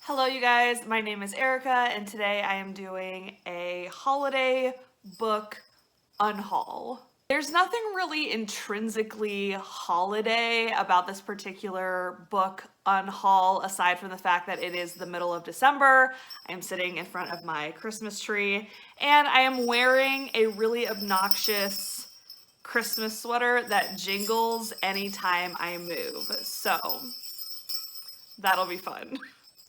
Hello you guys, my name is Erica and today I am doing a holiday book unhaul. There's nothing really intrinsically holiday about this particular book unhaul aside from the fact that it is the middle of December. I am sitting in front of my Christmas tree and I am wearing a really obnoxious Christmas sweater that jingles anytime I move. So that'll be fun.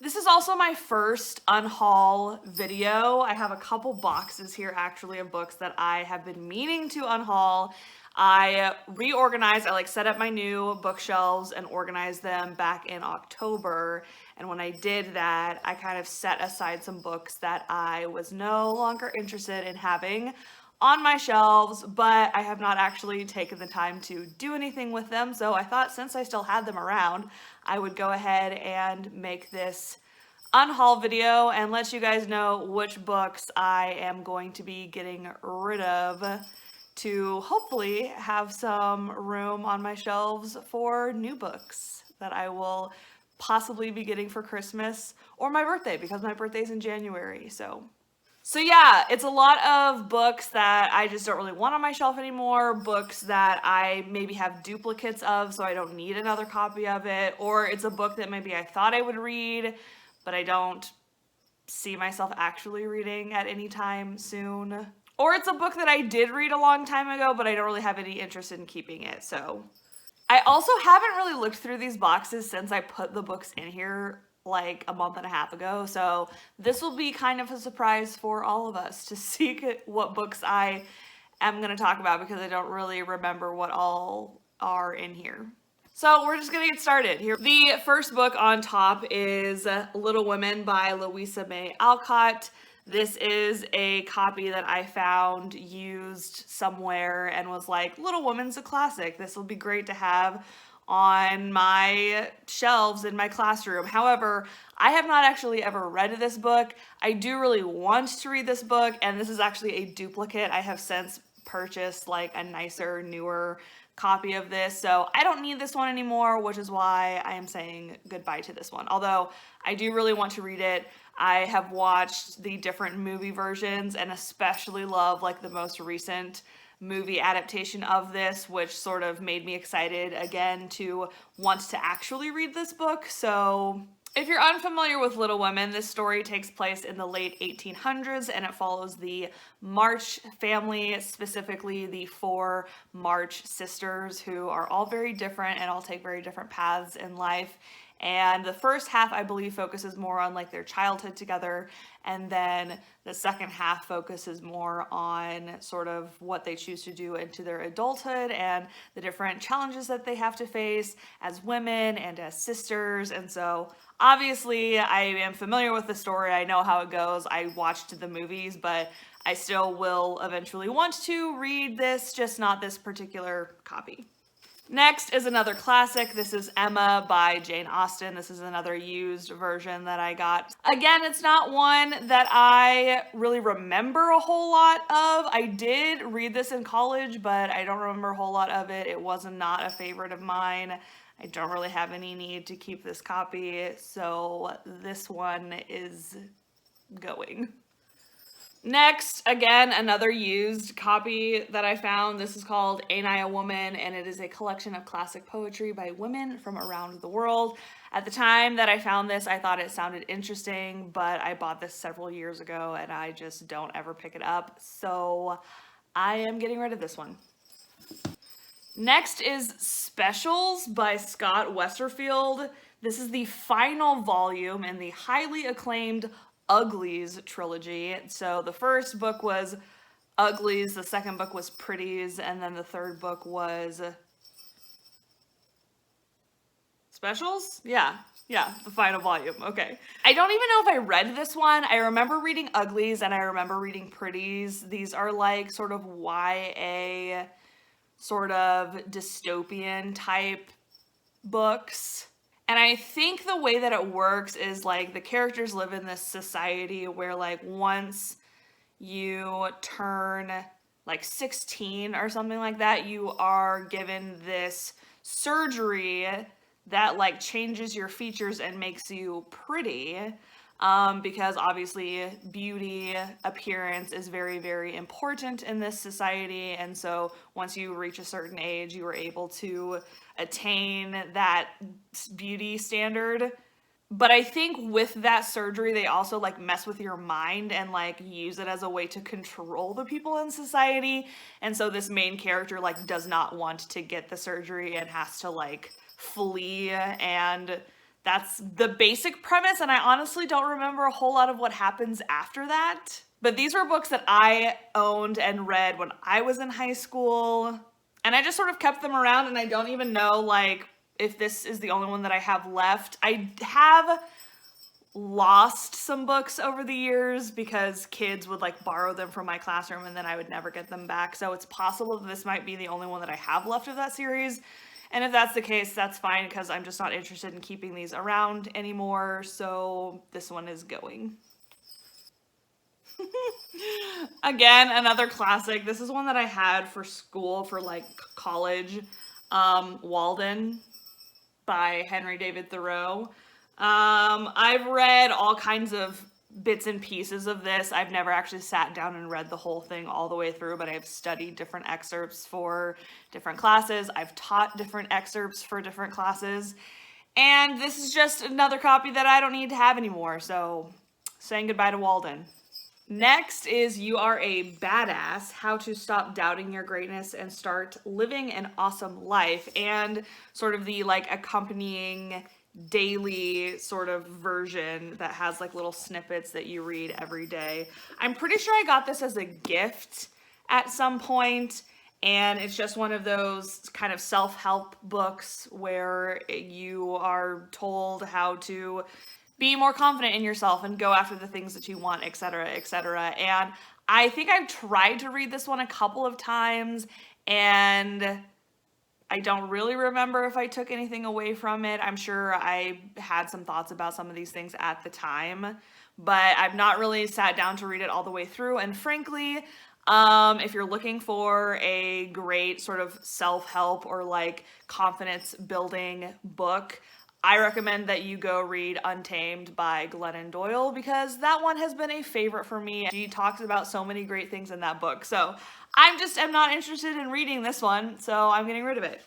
This is also my first unhaul video. I have a couple boxes here actually of books that I have been meaning to unhaul. I reorganized, I set up my new bookshelves and organized them back in October. And when I did that, I kind of set aside some books that I was no longer interested in having on my shelves, but I have not actually taken the time to do anything with them. So I thought since I still had them around, I would go ahead and make this unhaul video and let you guys know which books I am going to be getting rid of to hopefully have some room on my shelves for new books that I will possibly be getting for Christmas or my birthday, because my birthday's in January. So yeah, it's a lot of books that I just don't really want on my shelf anymore, books that I maybe have duplicates of so I don't need another copy of it, or it's a book that maybe I thought I would read, but I don't see myself actually reading at any time soon. Or it's a book that I did read a long time ago, but I don't really have any interest in keeping it, so. I also haven't really looked through these boxes since I put the books in here like a month and a half ago, so this will be kind of a surprise for all of us to see what books I am going to talk about, because I don't really remember what all are in here. So we're just gonna get started here. The first book on top is Little Women by Louisa May Alcott. This is a copy that I found used somewhere and was like, Little Women's a classic. This will be great to have on my shelves in my classroom. However, I have not actually ever read this book. I do really want to read this book, and this is actually a duplicate. I have since purchased like a nicer, newer copy of this, so I don't need this one anymore, which is why I am saying goodbye to this one. Although I do really want to read it. I have watched the different movie versions and especially love like the most recent movie adaptation of this, which sort of made me excited again to want to actually read this book. So if you're unfamiliar with Little Women, this story takes place in the late 1800s and it follows the March family, specifically the 4 March sisters, who are all very different and all take very different paths in life. And the first half, I believe, focuses more on like their childhood together, and then the second half focuses more on sort of what they choose to do into their adulthood and the different challenges that they have to face as women and as sisters. And so obviously I am familiar with the story. I know how it goes. I watched the movies, but I still will eventually want to read this, just not this particular copy. Next is another classic. This is Emma by Jane Austen. This is another used version that I got. Again, it's not one that I really remember a whole lot of. I did read this in college, but I don't remember a whole lot of it. It was not a favorite of mine. I don't really have any need to keep this copy, so this one is going. Next, again, another used copy that I found. This is called Ain't I a Woman, and it is a collection of classic poetry by women from around the world. At the time that I found this, I thought it sounded interesting, but I bought this several years ago and I just don't ever pick it up, so I am getting rid of this one. Next is Specials by Scott Westerfield. This is the final volume in the highly acclaimed Uglies trilogy. So the first book was Uglies, the second book was Pretties, and then the third book was Specials? Yeah, the final volume. Okay. I don't even know if I read this one. I remember reading Uglies and I remember reading Pretties. These are like sort of YA, sort of dystopian type books. And I think the way that it works is like the characters live in this society where like once you turn like 16 or something like that, you are given this surgery that like changes your features and makes you pretty. Because obviously beauty, appearance is very, very important in this society. And so once you reach a certain age, you are able to attain that beauty standard. But I think with that surgery, they also like mess with your mind and like use it as a way to control the people in society. And so this main character like does not want to get the surgery and has to like flee, and that's the basic premise. And I honestly don't remember a whole lot of what happens after that. But these were books that I owned and read when I was in high school. And I just sort of kept them around, and I don't even know like if this is the only one that I have left. I have lost some books over the years because kids would like borrow them from my classroom and then I would never get them back. So it's possible that this might be the only one that I have left of that series. And if that's the case, that's fine because I'm just not interested in keeping these around anymore. So this one is going. Again, another classic. This is one that I had for school, for like college. Walden by Henry David Thoreau. I've read all kinds of bits and pieces of this. I've never actually sat down and read the whole thing all the way through, but I've studied different excerpts for different classes. I've taught different excerpts for different classes. And this is just another copy that I don't need to have anymore. So saying goodbye to Walden. Next is You Are a Badass, How to Stop Doubting Your Greatness and Start Living an Awesome Life, and sort of the like accompanying daily sort of version that has like little snippets that you read every day. I'm pretty sure I got this as a gift at some point, and it's just one of those kind of self-help books where you are told how to be more confident in yourself and go after the things that you want, etc., etc. And I think I've tried to read this one a couple of times, and I don't really remember if I took anything away from it. I'm sure I had some thoughts about some of these things at the time, but I've not really sat down to read it all the way through. And frankly, if you're looking for a great sort of self-help or like confidence building book, I recommend that you go read Untamed by Glennon Doyle, because that one has been a favorite for me. She talks about so many great things in that book. So am not interested in reading this one, so I'm getting rid of it.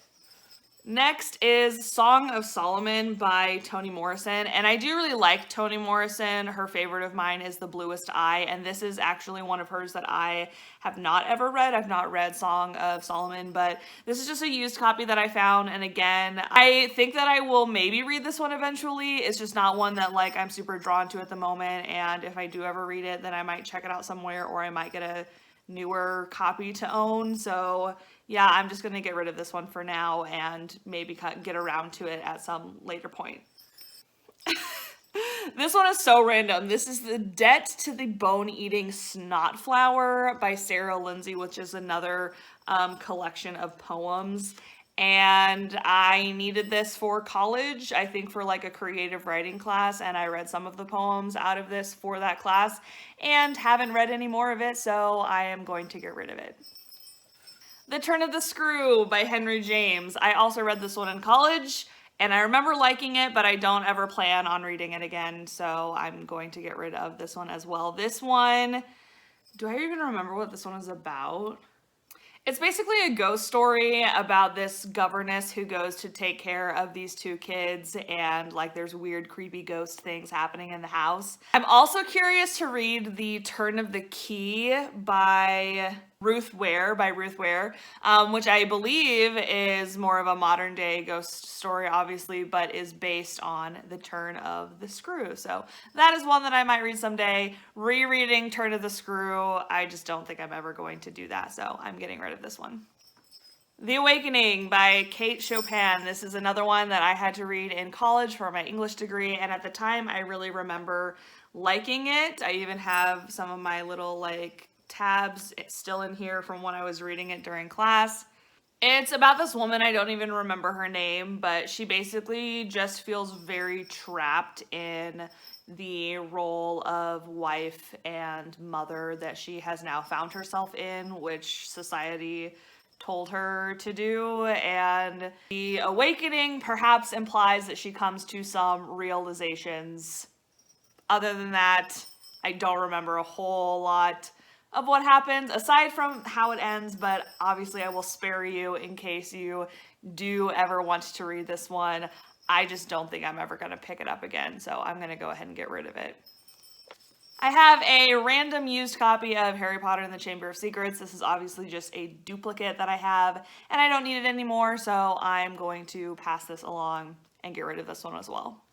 Next is Song of Solomon by Toni Morrison, and I do really like Toni Morrison. Her favorite of mine is The Bluest Eye, and this is actually one of hers that I have not ever read. I've not read Song of Solomon, but this is just a used copy that I found, and again, I think that I will maybe read this one eventually. It's just not one that like I'm super drawn to at the moment, and if I do ever read it, then I might check it out somewhere, or I might get a newer copy to own. So yeah, I'm just going to get rid of this one for now and maybe get around to it at some later point. This one is so random. This is The Debt to the Bone-Eating Snotflower by Sarah Lindsay, which is another collection of poems. And I needed this for college, I think for like a creative writing class, and I read some of the poems out of this for that class and haven't read any more of it, so I am going to get rid of it. The Turn of the Screw by Henry James. I also read this one in college, and I remember liking it, but I don't ever plan on reading it again, so I'm going to get rid of this one as well. This one, do I even remember what this one is about? It's basically a ghost story about this governess who goes to take care of these two kids, and like there's weird creepy ghost things happening in the house. I'm also curious to read The Turn of the Key by Ruth Ware, which I believe is more of a modern day ghost story, obviously, but is based on The Turn of the Screw. So that is one that I might read someday. Rereading Turn of the Screw, I just don't think I'm ever going to do that, so I'm getting rid of this one. The Awakening by Kate Chopin. This is another one that I had to read in college for my English degree, and at the time I really remember liking it. I even have some of my little like tabs still in here from when I was reading it during class. It's about this woman, I don't even remember her name, but she basically just feels very trapped in the role of wife and mother that she has now found herself in, which society told her to do, and the awakening perhaps implies that she comes to some realizations. Other than that, I don't remember a whole lot of what happens aside from how it ends, but obviously I will spare you in case you do ever want to read this one. I just don't think I'm ever going to pick it up again, so I'm going to go ahead and get rid of it. I have a random used copy of Harry Potter and the Chamber of Secrets. This is obviously just a duplicate that I have, and I don't need it anymore, so I'm going to pass this along and get rid of this one as well.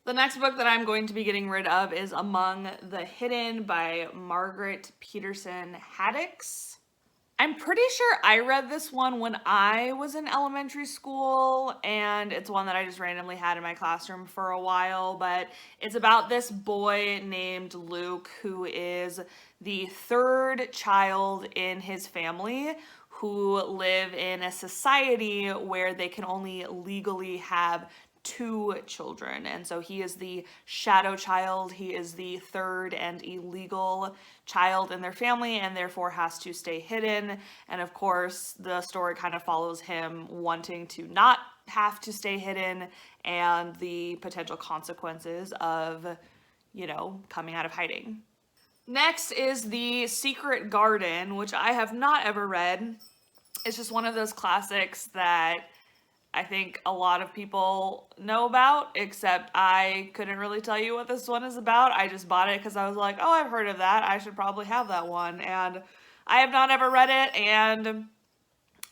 The next book that I'm going to be getting rid of is Among the Hidden by Margaret Peterson Haddix. I'm pretty sure I read this one when I was in elementary school, and it's one that I just randomly had in my classroom for a while, but it's about this boy named Luke who is the third child in his family who live in a society where they can only legally have 2 children, and so he is the shadow child. He is the third and illegal child in their family and therefore has to stay hidden, and of course the story kind of follows him wanting to not have to stay hidden and the potential consequences of, you know, coming out of hiding. Next is The Secret Garden, which I have not ever read. It's just one of those classics that I think a lot of people know about, except I couldn't really tell you what this one is about. I just bought it because I was like, oh, I've heard of that. I should probably have that one. And I have not ever read it. And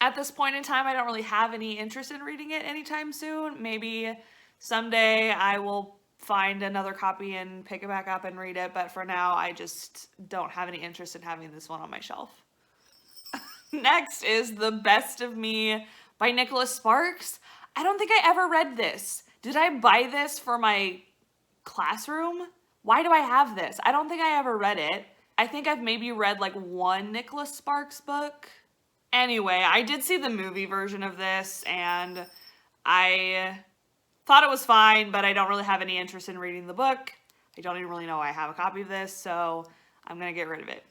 at this point in time, I don't really have any interest in reading it anytime soon. Maybe someday I will find another copy and pick it back up and read it. But for now, I just don't have any interest in having this one on my shelf. Next is The Best of Me by Nicholas Sparks. I don't think I ever read this. Did I buy this for my classroom? Why do I have this? I don't think I ever read it. I think I've maybe read like one Nicholas Sparks book. Anyway, I did see the movie version of this and I thought it was fine, but I don't really have any interest in reading the book. I don't even really know I have a copy of this, so I'm gonna get rid of it.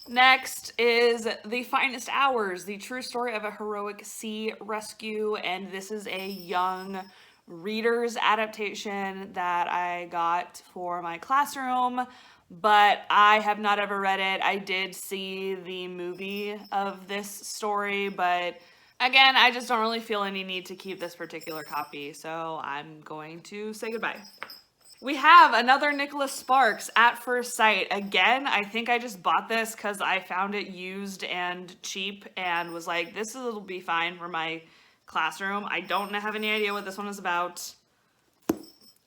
Next is The Finest Hours, the true story of a heroic sea rescue, and this is a young reader's adaptation that I got for my classroom, but I have not ever read it. I did see the movie of this story, but again, I just don't really feel any need to keep this particular copy, so I'm going to say goodbye. We have another Nicholas Sparks, At First Sight. Again, I think I just bought this because I found it used and cheap and was like, this will be fine for my classroom. I don't have any idea what this one is about.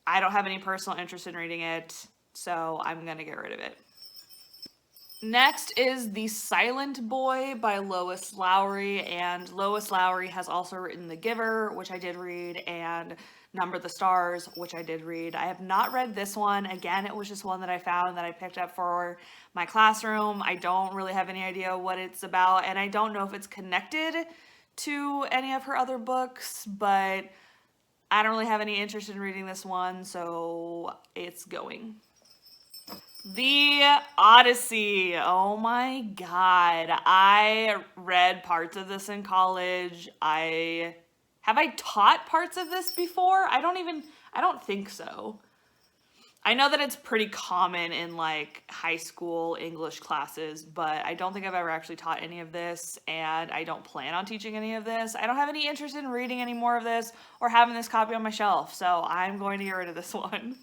I don't have any personal interest in reading it, so I'm going to get rid of it. Next is The Silent Boy by Lois Lowry, and Lois Lowry has also written The Giver, which I did read, and Number the Stars, which I did read. I have not read this one. Again, it was just one that I found that I picked up for my classroom. I don't really have any idea what it's about, and I don't know if it's connected to any of her other books, but I don't really have any interest in reading this one, so it's going. The Odyssey. Oh my god. I read parts of this in college. Have I taught parts of this before? I don't think so. I know that it's pretty common in like high school English classes, but I don't think I've ever actually taught any of this, and I don't plan on teaching any of this. I don't have any interest in reading any more of this or having this copy on my shelf, so I'm going to get rid of this one.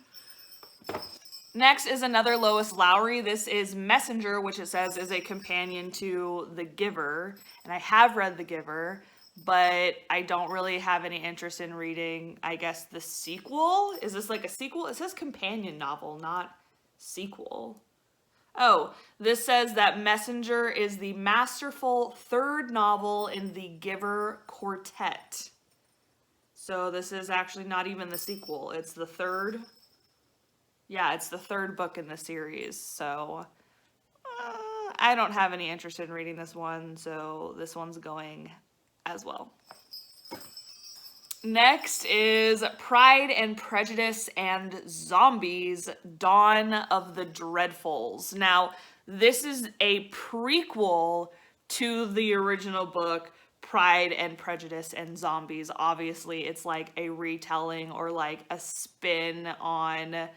Next is another Lois Lowry. This is Messenger, which it says is a companion to The Giver, and I have read The Giver, but I don't really have any interest in reading, I guess, the sequel. Is this like a sequel? It says companion novel, not sequel. Oh, this says that Messenger is the masterful third novel in the Giver quartet. So this is actually not even the sequel. It's the third. Yeah, it's the third book in the series, so I don't have any interest in reading this one, so this one's going as well. Next is Pride and Prejudice and Zombies, Dawn of the Dreadfuls. Now, this is a prequel to the original book, Pride and Prejudice and Zombies. Obviously, it's like a retelling or like a spin on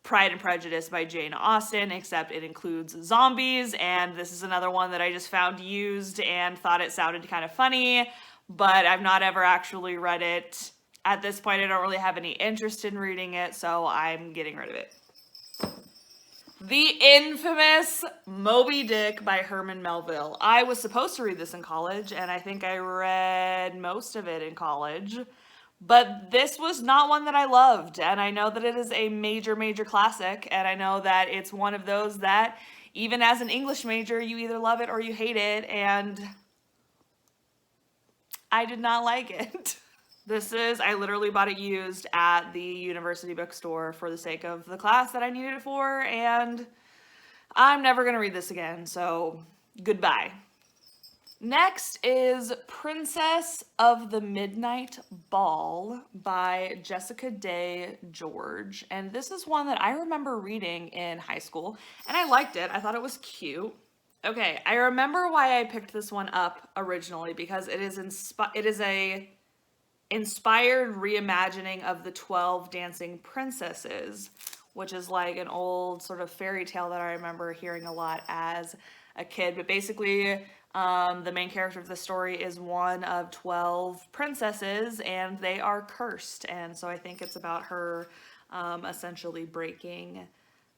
Pride and Prejudice by Jane Austen, except it includes zombies, and this is another one that I just found used and thought it sounded kind of funny, but I've not ever actually read it. At this point, I don't really have any interest in reading it, so I'm getting rid of it. The infamous Moby Dick by Herman Melville. I was supposed to read this in college, and I think I read most of it in college. But this was not one that I loved, and I know that it is a major, major classic, and I know that it's one of those that, even as an English major, you either love it or you hate it, and I did not like it. I literally bought it used at the university bookstore for the sake of the class that I needed it for, and I'm never going to read this again, so goodbye. Next is Princess of the Midnight Ball by Jessica Day George. And this is one that I remember reading in high school, and I liked it. I thought it was cute. Okay, I remember why I picked this one up originally, because it is a inspired reimagining of the 12 Dancing Princesses, which is like an old sort of fairy tale that I remember hearing a lot as a kid. But basically, the main character of the story is one of 12 princesses, and they are cursed. And so I think it's about her essentially breaking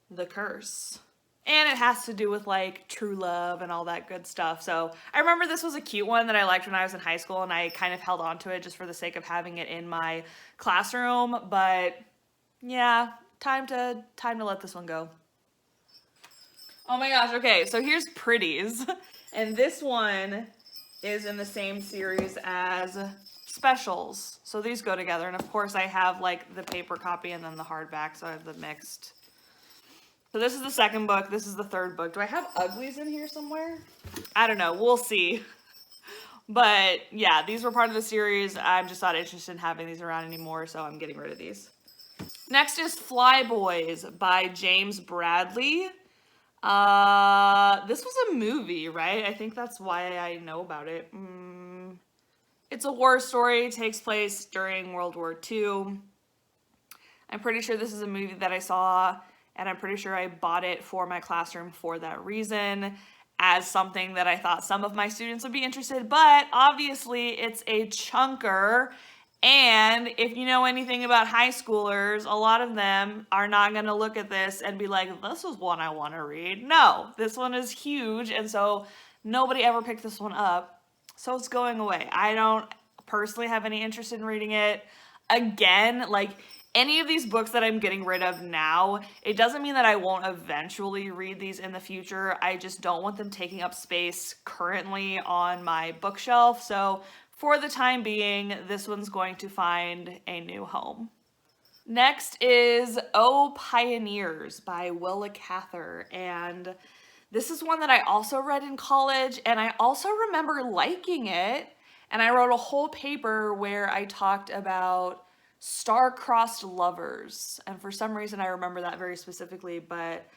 the curse. And it has to do with like true love and all that good stuff. So I remember this was a cute one that I liked when I was in high school, and I kind of held on to it just for the sake of having it in my classroom. But yeah, time to let this one go. Oh my gosh, okay, so here's Pretties. And this one is in the same series as Specials. So these go together. And of course I have like the paper copy and then the hardback, so I have the mixed. So this is the second book. This is the third book. Do I have uglies in here somewhere? I don't know. We'll see. But yeah, these were part of the series. I'm just not interested in having these around anymore, so I'm getting rid of these. Next is Flyboys by James Bradley. This was a movie, right? I think that's why I know about it. It's a war story. It takes place during World War II. I'm pretty sure this is a movie that I saw, and I'm pretty sure I bought it for my classroom for that reason, as something that I thought some of my students would be interested, but obviously it's a chunker. And if you know anything about high schoolers, a lot of them are not going to look at this and be like, this is one I want to read. No, this one is huge, and so nobody ever picked this one up, so it's going away. I don't personally have any interest in reading it. Again, like any of these books that I'm getting rid of now, it doesn't mean that I won't eventually read these in the future. I just don't want them taking up space currently on my bookshelf, so for the time being, this one's going to find a new home. Next is Oh Pioneers by Willa Cather, and this is one that I also read in college, and I also remember liking it, and I wrote a whole paper where I talked about star-crossed lovers, and for some reason I remember that very specifically, but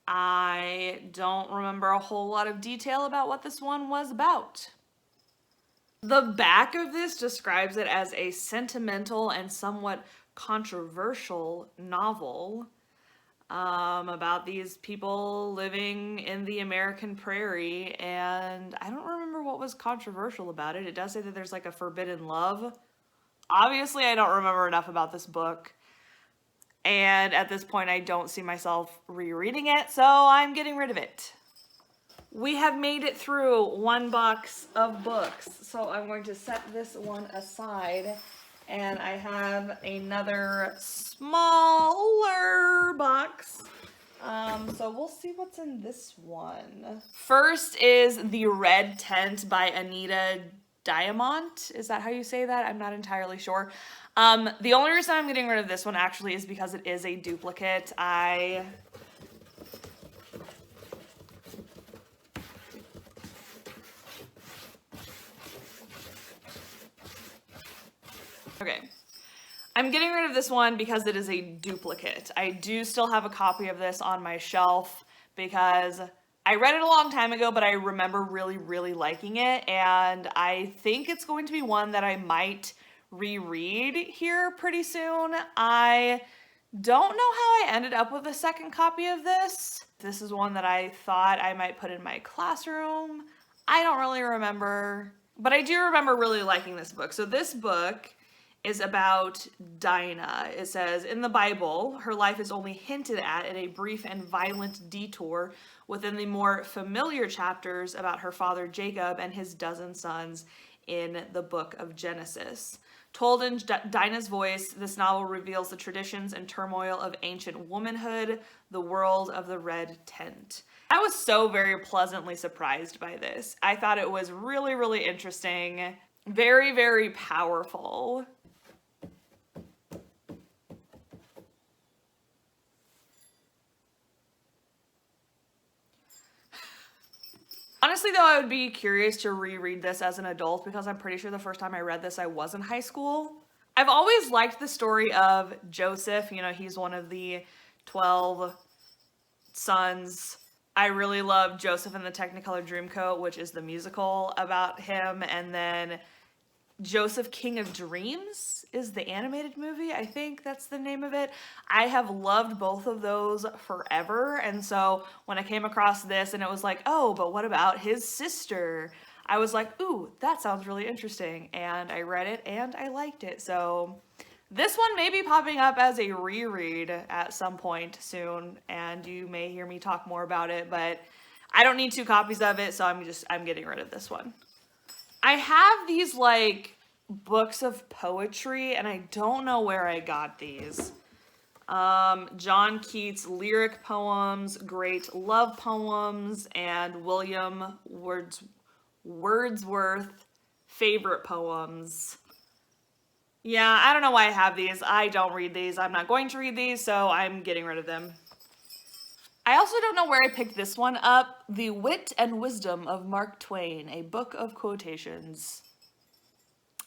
I don't remember a whole lot of detail about what this one was about. The back of this describes it as a sentimental and somewhat controversial novel about these people living in the American prairie, and I don't remember what was controversial about it. It does say that there's like a forbidden love. Obviously, I don't remember enough about this book, and at this point I don't see myself rereading it, so I'm getting rid of it. We have made it through one box of books, so I'm going to set this one aside, and I have another smaller box, so we'll see what's in this one. First is The Red Tent by Anita Diamant. Is that how you say that? I'm not entirely sure. The only reason I'm getting rid of this one actually is because it is a duplicate. Okay, I'm getting rid of this one because it is a duplicate. I do still have a copy of this on my shelf because I read it a long time ago, but I remember really, really liking it, and I think it's going to be one that I might reread here pretty soon. I don't know how I ended up with a second copy of this. This is one that I thought I might put in my classroom. I don't really remember, but I do remember really liking this book. So this book is about Dinah. It says, in the Bible, her life is only hinted at in a brief and violent detour within the more familiar chapters about her father Jacob and his dozen sons in the book of Genesis. Told in Dinah's voice, this novel reveals the traditions and turmoil of ancient womanhood, the world of the red tent. I was so very pleasantly surprised by this. I thought it was really, really interesting, very, very powerful. Honestly, though, I would be curious to reread this as an adult because I'm pretty sure the first time I read this, I was in high school. I've always liked the story of Joseph. You know, he's one of the 12 sons. I really love Joseph and the Technicolor Dreamcoat, which is the musical about him. And then Joseph, King of Dreams is the animated movie. I think that's the name of it. I have loved both of those forever. And so when I came across this and it was like, oh, but what about his sister? I was like, ooh, that sounds really interesting. And I read it and I liked it. So this one may be popping up as a reread at some point soon. And you may hear me talk more about it, but I don't need 2 copies of it. So I'm getting rid of this one. I have these like books of poetry and I don't know where I got these. John Keats lyric poems, great love poems, and William Wordsworth favorite poems. Yeah, I don't know why I have these. I don't read these. I'm not going to read these, so I'm getting rid of them. I also don't know where I picked this one up. The Wit and Wisdom of Mark Twain, a book of quotations.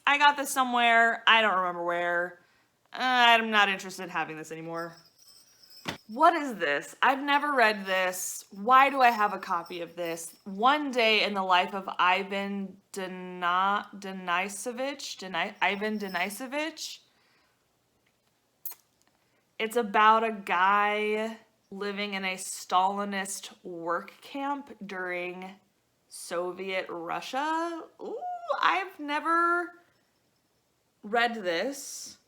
I got this somewhere. I don't remember where. I'm not interested in having this anymore. What is this? I've never read this. Why do I have a copy of this? One Day in the Life of Ivan Denisovich. It's about a guy living in a Stalinist work camp during Soviet Russia. Ooh, I've never read this.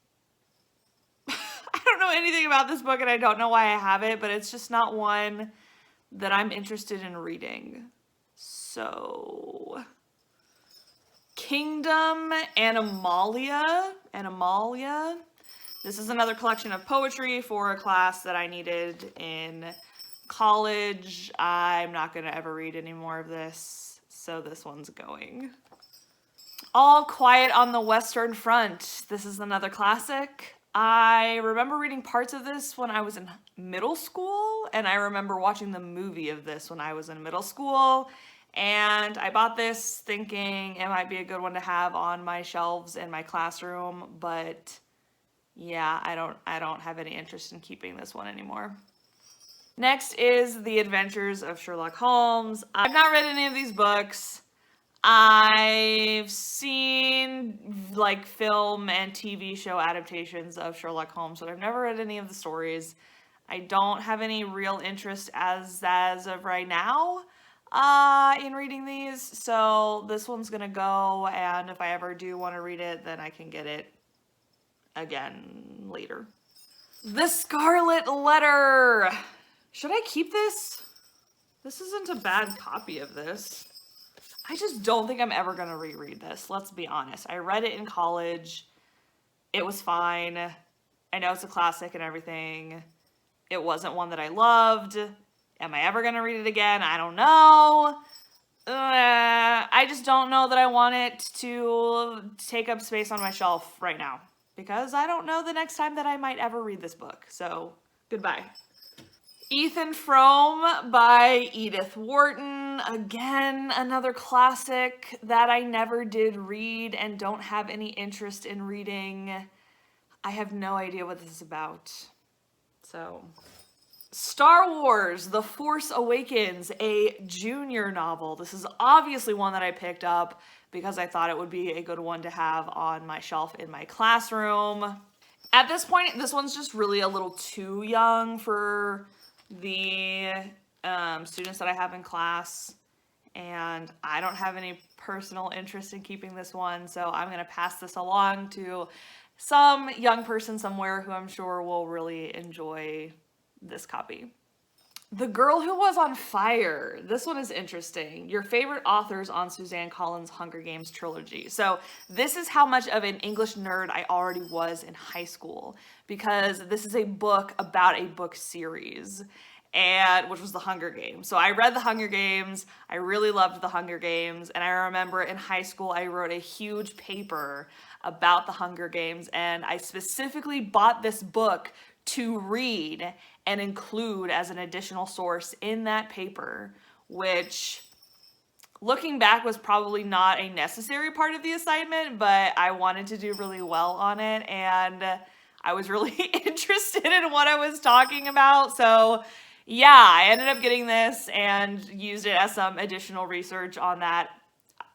I don't know anything about this book and I don't know why I have it, but it's just not one that I'm interested in reading. So, Kingdom Animalia. This is another collection of poetry for a class that I needed in college. I'm not going to ever read any more of this, so this one's going. All Quiet on the Western Front. This is another classic. I remember reading parts of this when I was in middle school, and I remember watching the movie of this when I was in middle school. And I bought this thinking it might be a good one to have on my shelves in my classroom, but yeah, I don't have any interest in keeping this one anymore. Next is The Adventures of Sherlock Holmes. I've not read any of these books. I've seen like film and TV show adaptations of Sherlock Holmes, but I've never read any of the stories. I don't have any real interest as of right now in reading these, so this one's gonna go, and if I ever do want to read it, then I can get it again later. The Scarlet Letter. Should I keep this? This isn't a bad copy of this. I just don't think I'm ever going to reread this. Let's be honest. I read it in college. It was fine. I know it's a classic and everything. It wasn't one that I loved. Am I ever going to read it again? I don't know. I just don't know that I want it to take up space on my shelf right now, because I don't know the next time that I might ever read this book. So, goodbye. Ethan Frome by Edith Wharton. Again, another classic that I never did read and don't have any interest in reading. I have no idea what this is about. So, Star Wars: The Force Awakens, a junior novel. This is obviously one that I picked up because I thought it would be a good one to have on my shelf in my classroom. At this point, this one's just really a little too young for the students that I have in class, and I don't have any personal interest in keeping this one, so I'm going to pass this along to some young person somewhere who I'm sure will really enjoy this copy. The Girl Who Was on Fire. This one is interesting. Your favorite authors on Suzanne Collins' Hunger Games trilogy. So this is how much of an English nerd I already was in high school, because this is a book about a book series, and which was The Hunger Games. So I read The Hunger Games. I really loved The Hunger Games, and I remember in high school I wrote a huge paper about The Hunger Games, and I specifically bought this book to read and include as an additional source in that paper, which, looking back, was probably not a necessary part of the assignment, but I wanted to do really well on it, and I was really interested in what I was talking about. So yeah, I ended up getting this and used it as some additional research on that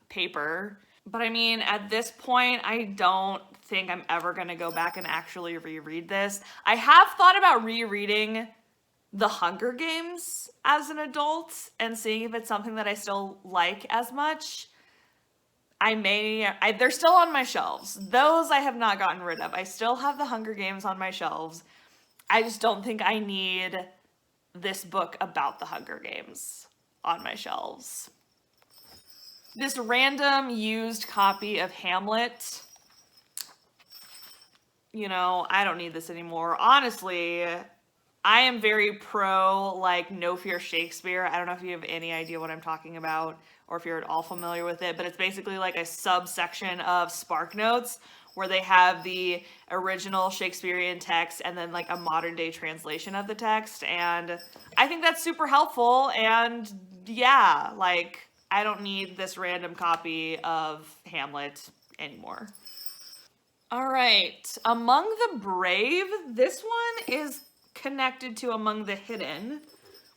paper. But I mean, at this point, I don't think I'm ever going to go back and actually reread this. I have thought about rereading The Hunger Games as an adult and seeing if it's something that I still like as much. They're still on my shelves. Those I have not gotten rid of. I still have The Hunger Games on my shelves. I just don't think I need this book about The Hunger Games on my shelves. This random used copy of Hamlet. You know, I don't need this anymore. Honestly, I am very pro, like, No Fear Shakespeare. I don't know if you have any idea what I'm talking about or if you're at all familiar with it, but it's basically like a subsection of SparkNotes where they have the original Shakespearean text and then like a modern day translation of the text. And I think that's super helpful. And yeah, like, I don't need this random copy of Hamlet anymore. All right, Among the Brave. This one is connected to Among the Hidden,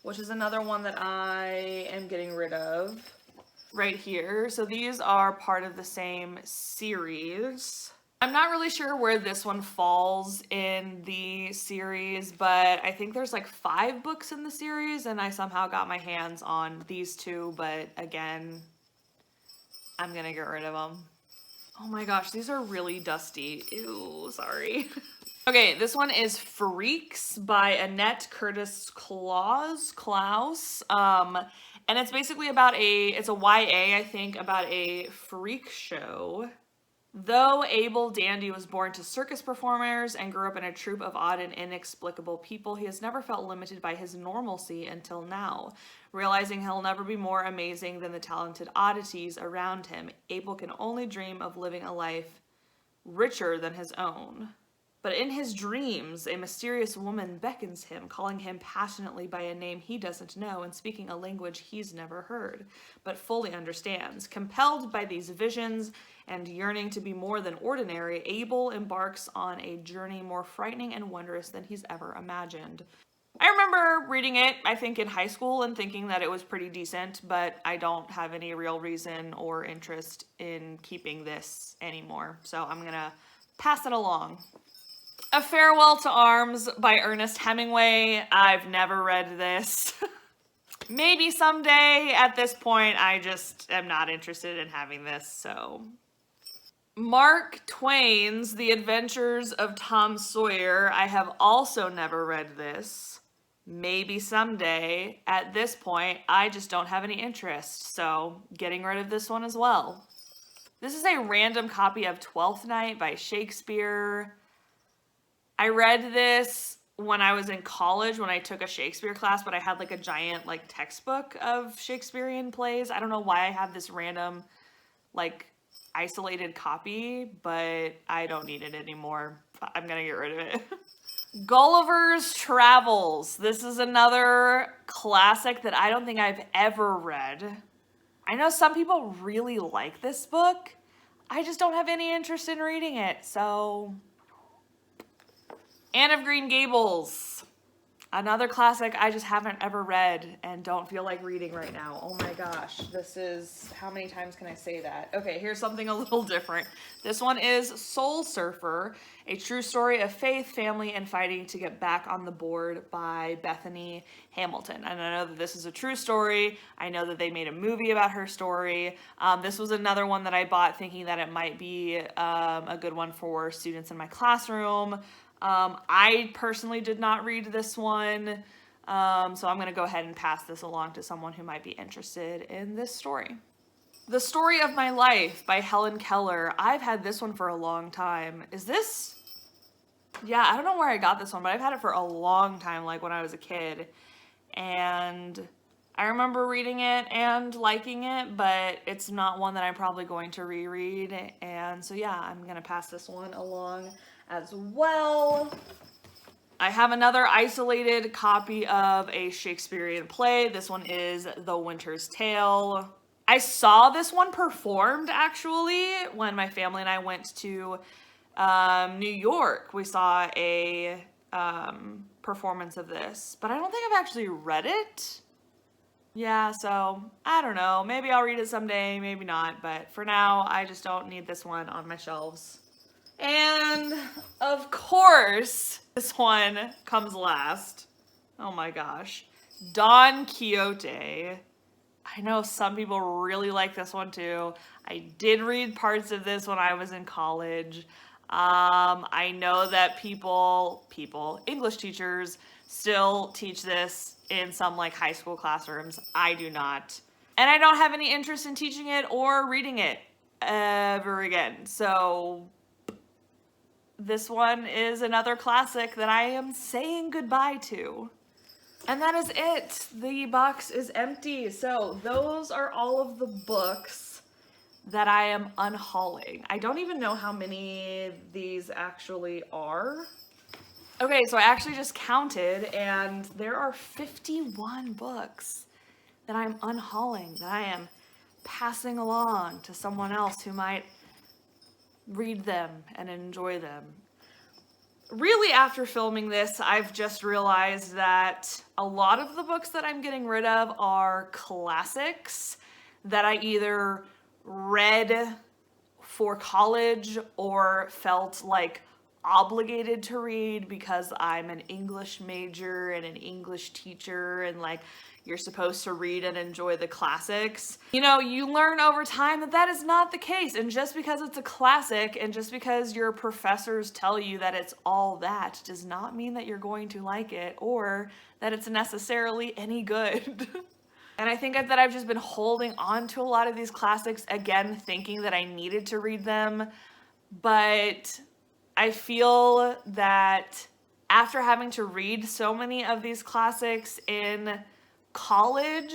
which is another one that I am getting rid of right here. So these are part of the same series. I'm not really sure where this one falls in the series, but I think there's like 5 books in the series, and I somehow got my hands on these 2, but again, I'm gonna get rid of them. Oh my gosh, these are really dusty. Ew, sorry. Okay, this one is Freaks by Annette Curtis Klaus. And it's basically about it's a YA, I think, about a freak show. Though Abel Dandy was born to circus performers and grew up in a troupe of odd and inexplicable people, he has never felt limited by his normalcy until now. Realizing he'll never be more amazing than the talented oddities around him, Abel can only dream of living a life richer than his own. But in his dreams, a mysterious woman beckons him, calling him passionately by a name he doesn't know and speaking a language he's never heard, but fully understands. Compelled by these visions and yearning to be more than ordinary, Abel embarks on a journey more frightening and wondrous than he's ever imagined. I remember reading it, I think, in high school and thinking that it was pretty decent, but I don't have any real reason or interest in keeping this anymore, so I'm gonna pass it along. A Farewell to Arms by Ernest Hemingway. I've never read this. Maybe someday. At this point, I just am not interested in having this, so. Mark Twain's The Adventures of Tom Sawyer. I have also never read this. Maybe someday. At this point, I just don't have any interest, so getting rid of this one as well. This is a random copy of Twelfth Night by Shakespeare. I read this when I was in college when I took a Shakespeare class, but I had like a giant like textbook of Shakespearean plays. I don't know why I have this random like isolated copy, but I don't need it anymore. I'm gonna get rid of it. Gulliver's Travels. This is another classic that I don't think I've ever read. I know some people really like this book. I just don't have any interest in reading it, so. Anne of Green Gables. Another classic I just haven't ever read and don't feel like reading right now. Oh my gosh, this is, how many times can I say that? Okay, here's something a little different. This one is Soul Surfer, a true story of faith, family, and fighting to get back on the board by Bethany Hamilton. And I know that this is a true story. I know that they made a movie about her story. This was another one that I bought thinking that it might be a good one for students in my classroom. I personally did not read this one, so I'm going to go ahead and pass this along to someone who might be interested in this story. The Story of My Life by Helen Keller. I've had this one for a long time. Is this? Yeah, I don't know where I got this one, but I've had it for a long time, like when I was a kid. And I remember reading it and liking it, but it's not one that I'm probably going to reread. And so yeah, I'm going to pass this one along as well. I have another isolated copy of a Shakespearean play. This one is The Winter's Tale. I saw this one performed actually when my family and I went to New York. We saw a performance of this, but I don't think I've actually read it. Yeah, so I don't know. Maybe I'll read it someday, maybe not, but for now, I just don't need this one on my shelves. And of course, this one comes last. Oh my gosh. Don Quixote. I know some people really like this one too. I did read parts of this when I was in college. I know that English teachers still teach this in some like high school classrooms. I do not. And I don't have any interest in teaching it or reading it ever again. So this one is another classic that I am saying goodbye to. And that is it. The box is empty. So those are all of the books that I am unhauling. I don't even know how many these actually are. Okay, so I actually just counted and there are 51 books that I'm unhauling, that I am passing along to someone else who might read them and enjoy them. Really, after filming this, I've just realized that a lot of the books that I'm getting rid of are classics that I either read for college or felt like obligated to read because I'm an English major and an English teacher and like you're supposed to read and enjoy the classics. You know, you learn over time that that is not the case, and just because it's a classic and just because your professors tell you that it's all that does not mean that you're going to like it or that it's necessarily any good. And I think that I've just been holding on to a lot of these classics, again, thinking that I needed to read them, but I feel that after having to read so many of these classics in college,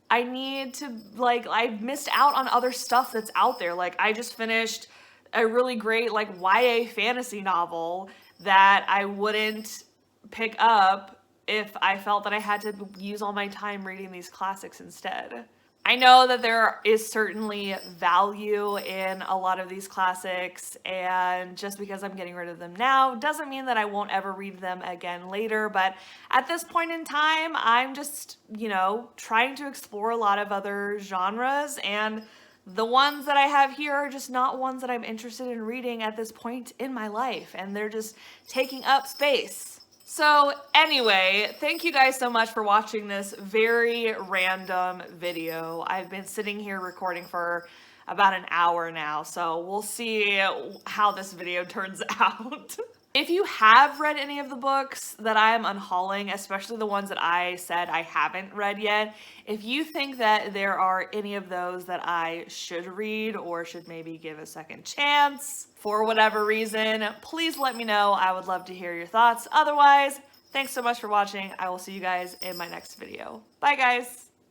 I need to, like, I've missed out on other stuff that's out there. Like, I just finished a really great, like, YA fantasy novel that I wouldn't pick up if I felt that I had to use all my time reading these classics instead. I know that there is certainly value in a lot of these classics, and just because I'm getting rid of them now doesn't mean that I won't ever read them again later, but at this point in time, I'm just, you know, trying to explore a lot of other genres, and the ones that I have here are just not ones that I'm interested in reading at this point in my life, and they're just taking up space. So anyway, thank you guys so much for watching this very random video. I've been sitting here recording for about an hour now, so we'll see how this video turns out. If you have read any of the books that I am unhauling, especially the ones that I said I haven't read yet, if you think that there are any of those that I should read or should maybe give a second chance for whatever reason, please let me know. I would love to hear your thoughts. Otherwise, thanks so much for watching. I will see you guys in my next video. Bye, guys.